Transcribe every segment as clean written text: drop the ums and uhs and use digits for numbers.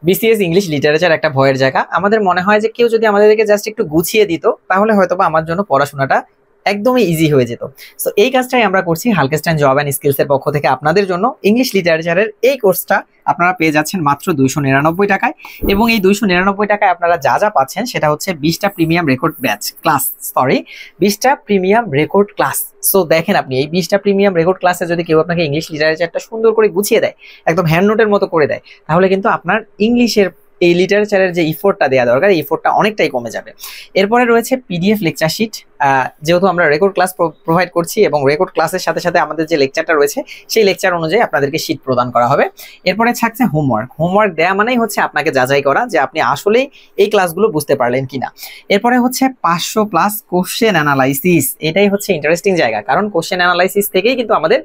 BCS English literature একটা ভয়ের জায়গা। আমাদের মনে হয় যে কেউ যদি আমাদেরকে জাস্ট একটু গুছিয়ে দিত তাহলে হয়তোবা আমার জন্য পড়াশোনাটা একদমই ইজি হয়ে যেত। সো এই কাজটাই আমরা করছি হালকেস্টাইন জব অ্যান্ড স্কিলস এর পক্ষ থেকে আপনাদের জন্য। ইংলিশ লিটারেচারের এই কোর্সটা আপনারা পেয়ে যাচ্ছেন মাত্র 299 টাকায়, এবং এই 299 টাকায় আপনারা যা যা পাচ্ছেন সেটা হচ্ছে 20টা premium record batch class, sorry 20টা প্রিমিয়াম রেকর্ড ক্লাস। সো দেখেন, আপনি এই 20টা প্রিমিয়াম রেকর্ড ক্লাসে যদি কেউ আপনাকে ইংলিশ লিটারেচারটা সুন্দর করে গুছিয়ে দেয়, একদম হ্যান্ড নোটের মতো করে দেয়, তাহলে কিন্তু আপনার ইংলিশের এই লিটারেচারের যে ইফোর্টটা দেওয়া দরকার, এই ইফোর্টটা অনেকটাই কমে যাবে। এরপরে রয়েছে পিডিএফ লেকচার শিট। যেহেতু আমরা রেকর্ড ক্লাস প্রোভাইড করছি এবং রেকর্ড ক্লাসের সাথে সাথে আমাদের যে লেকচারটা রয়েছে সেই লেকচার অনুযায়ী আপনাদেরকে শিট প্রদান করা হবে। এরপরে থাকছে হোমওয়ার্ক। হোমওয়ার্ক দেওয়া মানেই হচ্ছে আপনাকে যাচাই করা যে আপনি আসলেই এই ক্লাসগুলো বুঝতে পারলেন কিনা। এরপরে হচ্ছে 500+ কোশ্চেন অ্যানালাইসিস। এটাই হচ্ছে ইন্টারেস্টিং জায়গা, কারণ কোশ্চেন অ্যানালাইসিস থেকেই কিন্তু আমাদের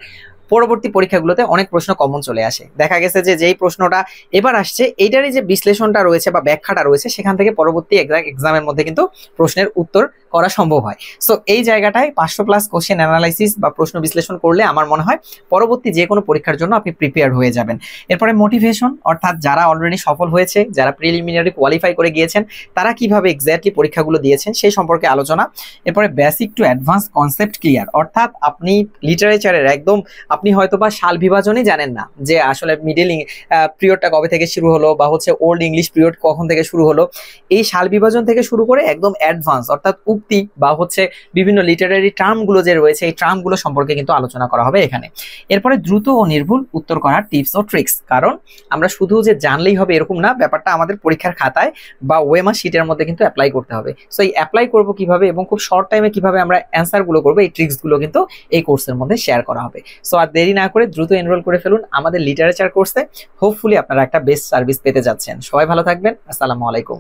পরবর্তী পরীক্ষাগুলোতে অনেক প্রশ্ন কমন চলে আসে। দেখা গেছে যে যেই প্রশ্নটা এবার আসছে এইটারই যে বিশ্লেষণটা রয়েছে বা ব্যাখ্যাটা রয়েছে সেখান থেকে পরবর্তী এক্সামের মধ্যে কিন্তু প্রশ্নের উত্তর করা সম্ভব হয়। সো এই জায়গাটায় 500+ কোশ্চেন অ্যানালাইসিস বা প্রশ্ন বিশ্লেষণ করলে আমার মনে হয় পরবর্তী যে কোনো পরীক্ষার জন্য আপনি প্রিপেয়ার হয়ে যাবেন। এরপরে মোটিভেশন, অর্থাৎ যারা অলরেডি সফল হয়েছে, যারা প্রিলিমিনারি কোয়ালিফাই করে গিয়েছেন, তারা কিভাবে এক্স্যাক্টলি পরীক্ষাগুলো দিয়েছেন সেই সম্পর্কে আলোচনা। এরপরে basic to advance concept clear, অর্থাৎ আপনি লিটারেচারের একদম আপনি হয়তো বা সাল বিভাজনই জানেন না যে আসলে মিডল পিরিয়ডটা কবে থেকে শুরু হলো বা হচ্ছে ওল্ড ইংলিশ পিরিয়ড কখন থেকে শুরু হলো, এই সাল বিভাজন থেকে শুরু করে একদম অ্যাডভান্স অর্থাৎ উক্তি বা হচ্ছে বিভিন্ন লিটারারি টার্মগুলো যে রয়েছে এই টার্মগুলো সম্পর্কে কিন্তু আলোচনা করা হবে এখানে। এরপরে দ্রুত ও নির্ভুল উত্তর করার টিপস ও ট্রিক্স, কারণ আমরা শুধু যে জানলেই হবে এরকম না, ব্যাপারটা আমাদের পরীক্ষার খাতায় বা ওয়েমার শিটের মধ্যে কিন্তু অ্যাপ্লাই করতে হবে। সো এই অ্যাপ্লাই করবো কিভাবে এবং খুব শর্ট টাইমে কিভাবে আমরা অ্যান্সারগুলো করবো, এই ট্রিক্সগুলো কিন্তু এই কোর্সের মধ্যে শেয়ার করা হবে। সো আর দেরি না করে দ্রুত এনরোল করে ফেলুন আমাদের লিটারেচার কোর্সে। হোপফুলি আপনারা একটা বেস্ট সার্ভিস পেতে যাচ্ছেন। সবাই ভালো থাকবেন। আসসালামু আলাইকুম।